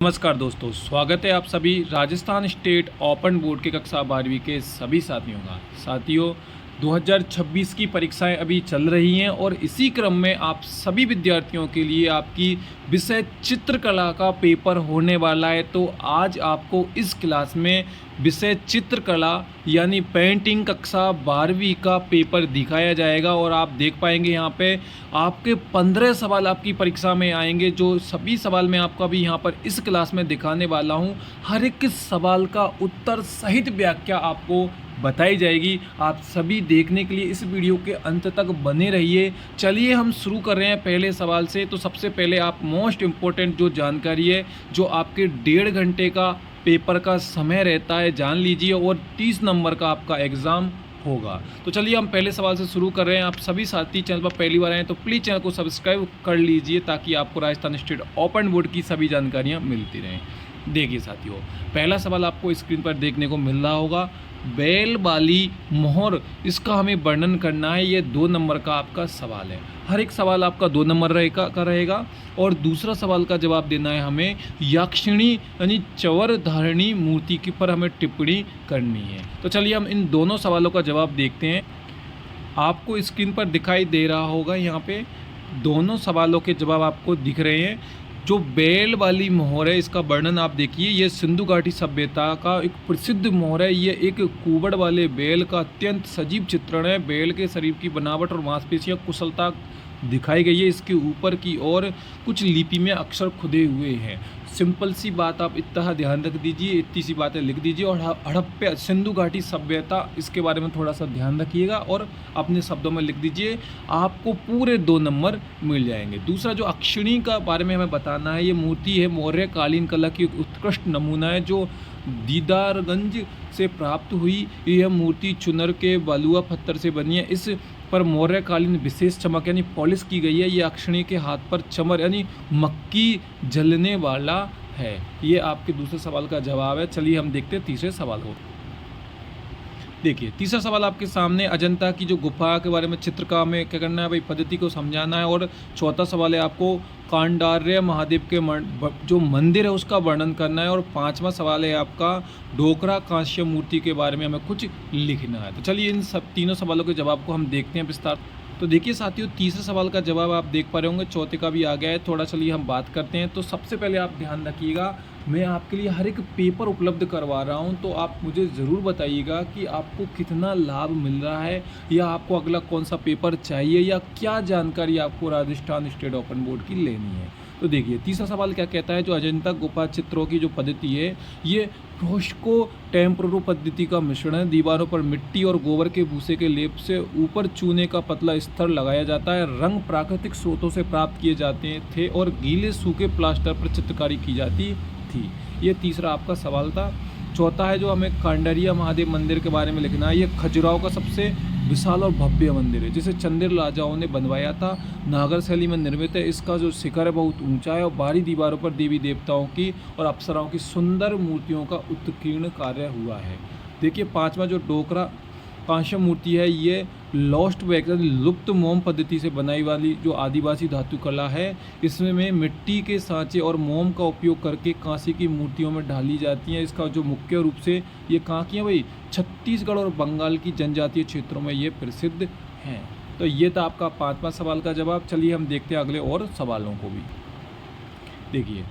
नमस्कार दोस्तों, स्वागत है आप सभी राजस्थान स्टेट ओपन बोर्ड के कक्षा 12वीं के सभी साथियों का। साथियों, 2026 की परीक्षाएं अभी चल रही हैं और इसी क्रम में आप सभी विद्यार्थियों के लिए आपकी विषय चित्रकला का पेपर होने वाला है। तो आज आपको इस क्लास में विषय चित्रकला यानी पेंटिंग कक्षा 12वीं का पेपर दिखाया जाएगा और आप देख पाएंगे यहाँ पे आपके 15 सवाल आपकी परीक्षा में आएंगे, जो सभी सवाल मैं आपको अभी यहाँ पर इस क्लास में दिखाने वाला हूँ। हर एक सवाल का उत्तर सहित व्याख्या आपको बताई जाएगी। आप सभी देखने के लिए इस वीडियो के अंत तक बने रहिए। चलिए हम शुरू कर रहे हैं पहले सवाल से। तो सबसे पहले आप मोस्ट इम्पोर्टेंट जो जानकारी है, जो आपके 1.5 घंटे का पेपर का समय रहता है, जान लीजिए, और 30 नंबर का आपका एग्ज़ाम होगा। तो चलिए हम पहले सवाल से शुरू कर रहे हैं। आप सभी साथी चैनल पर पहली बार आए तो प्लीज़ चैनल को सब्सक्राइब कर लीजिए ताकि आपको राजस्थान स्टेट ओपन बोर्ड की सभी जानकारियाँ मिलती रहें। देखिए साथियों, पहला सवाल आपको स्क्रीन पर देखने को मिल रहा होगा। बैल वाली मोहर, इसका हमें वर्णन करना है। ये 2 नंबर का आपका सवाल है। हर एक सवाल आपका 2 नंबर रहेगा। और दूसरा सवाल का जवाब देना है हमें याक्षिणी यानी चवर धारणी मूर्ति के पर हमें टिप्पणी करनी है। तो चलिए हम इन दोनों सवालों का जवाब देखते हैं। आपको स्क्रीन पर दिखाई दे रहा होगा, यहाँ पे दोनों सवालों के जवाब आपको दिख रहे हैं। जो बैल वाली मोहर है, इसका वर्णन आप देखिए। ये सिंधु घाटी सभ्यता का एक प्रसिद्ध मोहर है। ये एक कुबड़ वाले बैल का अत्यंत सजीव चित्रण है। बैल के शरीर की बनावट और मांसपेशियां कुशलता दिखाई गई है। इसके ऊपर की ओर कुछ लिपि में अक्षर खुदे हुए हैं। सिंपल सी बात, आप इतना ध्यान रख दीजिए, इतनी सी बातें लिख दीजिए। और हड़प्पा सिंधु घाटी सभ्यता, इसके बारे में थोड़ा सा ध्यान रखिएगा और अपने शब्दों में लिख दीजिए। आपको पूरे 2 नंबर मिल जाएंगे। दूसरा जो अक्षिणी का बारे में हमें बताना है, ये मूर्ति है मौर्य कालीन कला की एक उत्कृष्ट नमूना है जो दीदारगंज से प्राप्त हुई। यह मूर्ति चुनर के बलुआ पत्थर से बनी है। इस पर मौर्यकालीन विशेष चमक यानी पॉलिश की गई है। ये अक्षिणी के हाथ पर चमर यानी मक्की जलने वाला है। ये आपके दूसरे सवाल का जवाब है। चलिए हम देखते हैं तीसरे सवाल को। देखिए, तीसरा सवाल आपके सामने अजंता की जो गुफा के बारे में चित्रकार में क्या करना है भाई, पद्धति को समझाना है। और चौथा सवाल है आपको कांडार्य महादेव के जो मंदिर है उसका वर्णन करना है। और 5वां सवाल है आपका डोकरा कांस्य मूर्ति के बारे में हमें कुछ लिखना है। तो चलिए इन सब तीनों सवालों के जवाब को हम देखते हैं विस्तार। तो देखिए साथियों, तीसरे सवाल का जवाब आप देख पा रहे होंगे, चौथे का भी आ गया है। थोड़ा चलिए हम बात करते हैं। तो सबसे पहले आप ध्यान रखिएगा, मैं आपके लिए हर एक पेपर उपलब्ध करवा रहा हूं, तो आप मुझे ज़रूर बताइएगा कि आपको कितना लाभ मिल रहा है, या आपको अगला कौन सा पेपर चाहिए, या क्या जानकारी आपको राजस्थान स्टेट ओपन बोर्ड की लेनी है। तो देखिए तीसरा सवाल क्या कहता है, जो अजंता गुफा चित्रों की जो पद्धति है, ये फ्रोस्को टेम्परो पद्धति का मिश्रण है। दीवारों पर मिट्टी और गोबर के भूसे के लेप से ऊपर चूने का पतला स्तर लगाया जाता है। रंग प्राकृतिक स्रोतों से प्राप्त किए जाते थे और गीले सूखे प्लास्टर पर चित्रकारी की जाती थी। ये तीसरा आपका सवाल था। चौथा है जो हमें कांडरिया महादेव मंदिर के बारे में लिखना है। ये खजुराहो का सबसे विशाल और भव्य मंदिर है, जिसे चंदेल राजाओं ने बनवाया था। नागर शैली में निर्मित है। इसका जो शिखर है बहुत ऊंचा है और बाहरी दीवारों पर देवी देवताओं की और अप्सराओं की सुंदर मूर्तियों का उत्कीर्ण कार्य हुआ है। देखिए 5वां जो डोकरा कांस्य मूर्ति है, ये लॉस्ट वैक्स लुप्त मोम पद्धति से बनाई वाली जो आदिवासी धातु कला है। इसमें मिट्टी के सांचे और मोम का उपयोग करके कांसे की मूर्तियों में ढाली जाती हैं। इसका जो मुख्य रूप से ये कहाँ की है भाई, छत्तीसगढ़ और बंगाल की जनजातीय क्षेत्रों में ये प्रसिद्ध हैं। तो ये था आपका 5वां सवाल का जवाब। चलिए हम देखते हैं अगले और सवालों को भी। देखिए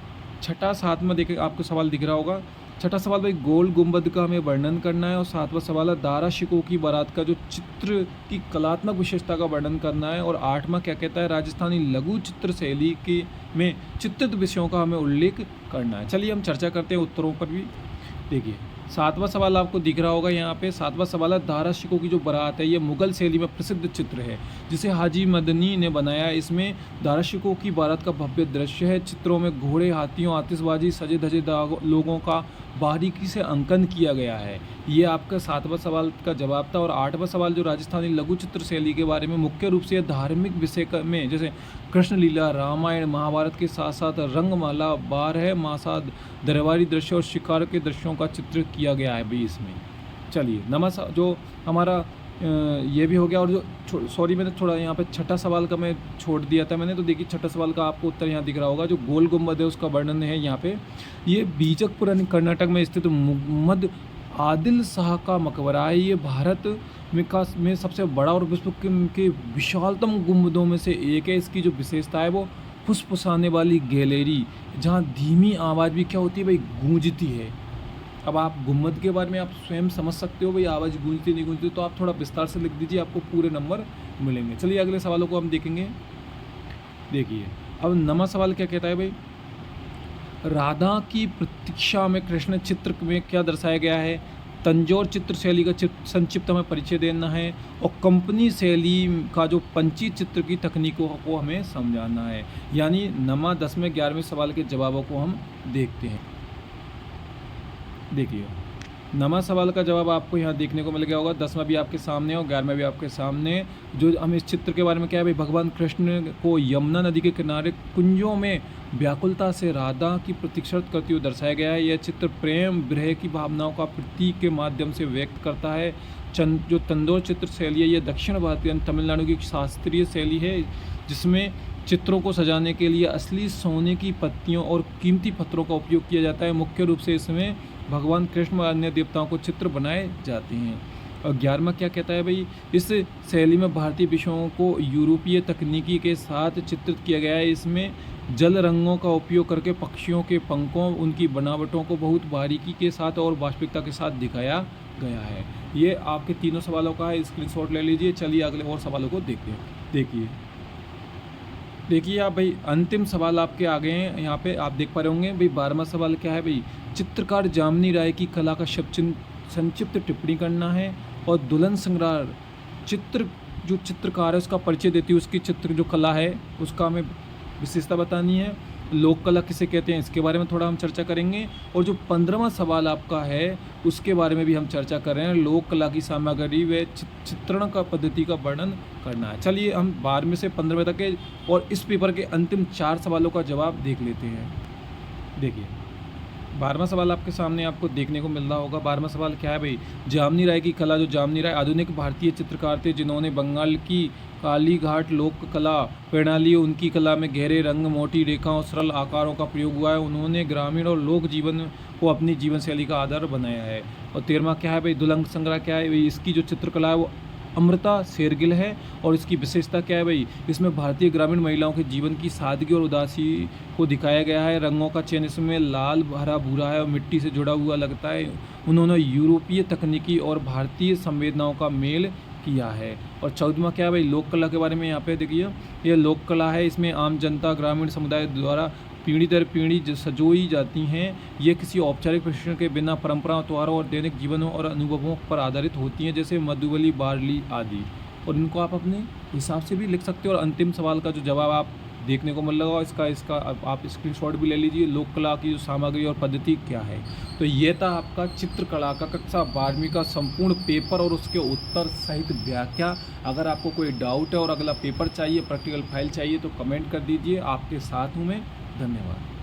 छठा 7वां देखिए आपको सवाल दिख रहा होगा। छठा सवाल भाई गोल गुंबद का हमें वर्णन करना है। और 7वां सवाल है दारा शिकोह की बारात का जो चित्र की कलात्मक विशेषता का वर्णन करना है। और 8वां क्या कहता है, राजस्थानी लघु चित्र शैली के में चित्रित विषयों का हमें उल्लेख करना है। चलिए हम चर्चा करते हैं उत्तरों पर भी। देखिए 7वां सवाल आपको दिख रहा होगा यहाँ पे। 7वां सवाल है दारा शिकोह की जो बारात है, ये मुगल शैली में प्रसिद्ध चित्र है जिसे हाजी मदनी ने बनाया है। इसमें दारा शिकोह की बारात का भव्य दृश्य है। चित्रों में घोड़े, हाथियों, आतिशबाजी, सजे धजे लोगों का बारीकी से अंकन किया गया है। ये आपका 7वां सवाल का जवाब था। और 8वां सवाल जो राजस्थानी लघु चित्र शैली के बारे में, मुख्य रूप से धार्मिक विषय में जैसे कृष्ण लीला, रामायण, महाभारत के साथ साथ रंगमाला, 12 मासा, दरबारी दृश्य और शिकार के दृश्यों का चित्र किया गया है भी इसमें। चलिए जो हमारा ये भी हो गया। और जो सॉरी मैंने थोड़ा यहाँ पे छठा सवाल का मैं छोड़ दिया था मैंने, तो देखिए छठा सवाल का आपको उत्तर यहाँ दिख रहा होगा। जो गोल गुम्बद है उसका वर्णन है यहाँ पे। ये बीजकपुर कर्नाटक में स्थित मोहम्मद आदिल शाह का मकबरा है। ये भारत में सबसे बड़ा और विश्व के विशालतम गुम्बदों में से एक है। इसकी जो विशेषता है वो फुसफुसाने वाली गैलरी, जहाँ धीमी आवाज़ भी क्या होती है भाई, गूंजती है। अब आप गुम्बद के बारे में आप स्वयं समझ सकते हो भाई, आवाज़ गूंजती नहीं गूंजती, तो आप थोड़ा विस्तार से लिख दीजिए, आपको पूरे नंबर मिलेंगे। चलिए अगले सवालों को हम देखेंगे। देखिए अब नवा सवाल क्या कहता है भाई, राधा की प्रतीक्षा में कृष्ण चित्र में क्या दर्शाया गया है। तंजौर चित्र शैली का संक्षिप्त हमें परिचय देना है, और कंपनी शैली का जो पंची चित्र की तकनीकों को हमें समझाना है। यानी नमा 10वें 11वें सवाल के जवाबों को हम देखते हैं। देखिए नमा सवाल का जवाब आपको यहाँ देखने को मिल गया होगा। 10वां भी आपके सामने और 11वां भी आपके सामने। जो हम इस चित्र के बारे में क्या है भाई, भगवान कृष्ण को यमुना नदी के किनारे कुंजों में व्याकुलता से राधा की प्रतीक्षा करते हुए दर्शाया गया है। यह चित्र प्रेम विरह की भावनाओं का प्रतीक के माध्यम से व्यक्त करता है। जो तंदौर चित्र शैली है, यह दक्षिण भारतीय तमिलनाडु की शास्त्रीय शैली है, जिसमें चित्रों को सजाने के लिए असली सोने की पत्तियों और कीमती पत्थरों का उपयोग किया जाता है। मुख्य रूप से इसमें भगवान कृष्ण व अन्य देवताओं को चित्र बनाए जाते हैं। और 11वां क्या कहता है भाई, इस शैली में भारतीय विषयों को यूरोपीय तकनीकी के साथ चित्रित किया गया है। इसमें जल रंगों का उपयोग करके पक्षियों के पंखों, उनकी बनावटों को बहुत बारीकी के साथ और वास्तविकता के साथ दिखाया गया है। ये आपके तीनों सवालों का है, स्क्रीनशॉट ले लीजिए। चलिए अगले और सवालों को देखते हैं। देखिए आप भाई, अंतिम सवाल आपके आ गए हैं यहाँ पे, आप देख पा रहे होंगे भाई। 12वां सवाल क्या है भाई, चित्रकार जामिनी राय की कला का संक्षिप्त टिप्पणी करना है। और दुल्हन संग्रह जो चित्रकार है उसका परिचय देती है, उसकी चित्र जो कला है उसका हमें विशेषता बतानी है। लोक कला किसे कहते हैं इसके बारे में थोड़ा हम चर्चा करेंगे। और जो 15वां सवाल आपका है उसके बारे में भी हम चर्चा कर रहे हैं, लोक कला की सामग्री व चित्रण का पद्धति का वर्णन करना है। चलिए हम 12वें से 15वें तक के और इस पेपर के अंतिम 4 सवालों का जवाब देख लेते हैं। देखिए 12वां सवाल आपके सामने आपको देखने को मिल रहा होगा। 12वां सवाल क्या है भाई, जामिनी राय की कला। जो जामिनी राय आधुनिक भारतीय चित्रकार थे, जिन्होंने बंगाल की कालीघाट लोक कला प्रणाली, उनकी कला में गहरे रंग, मोटी रेखाओं और सरल आकारों का प्रयोग हुआ है। उन्होंने ग्रामीण और लोक जीवन को अपनी जीवन शैली का आधार बनाया है। और 13वां क्या है भाई, दुल्हन संग्रह क्या है भाई, इसकी जो चित्रकला है वो अमृता शेरगिल है। और इसकी विशेषता क्या है भाई, इसमें भारतीय ग्रामीण महिलाओं के जीवन की सादगी और उदासी को दिखाया गया है। रंगों का चयन इसमें लाल, हरा, भूरा है और मिट्टी से जुड़ा हुआ लगता है। उन्होंने यूरोपीय तकनीकी और भारतीय संवेदनाओं का मेल किया है। और 14वां क्या है भाई, लोक कला के बारे में यहाँ पे देखिए, ये लोक कला है, इसमें आम जनता ग्रामीण समुदाय द्वारा पीढ़ी दर पीढ़ी सजोई जाती हैं। ये किसी औपचारिक प्रशिक्षण के बिना परंपराओं, त्योहारों और दैनिक जीवनों और अनुभवों पर आधारित होती हैं, जैसे मधुबली, बारली आदि। और इनको आप अपने हिसाब से भी लिख सकते हो। और अंतिम सवाल का जो जवाब आप देखने को मिल रहा है इसका आप स्क्रीनशॉट भी ले लीजिए, लोक कला की जो सामग्री और पद्धति क्या है। तो ये था आपका चित्रकला का कक्षा 12वीं का संपूर्ण पेपर और उसके उत्तर सहित व्याख्या। अगर आपको कोई डाउट है और अगला पेपर चाहिए, प्रैक्टिकल फाइल चाहिए, तो कमेंट कर दीजिए। आपके साथ हूँ मैं। धन्यवाद।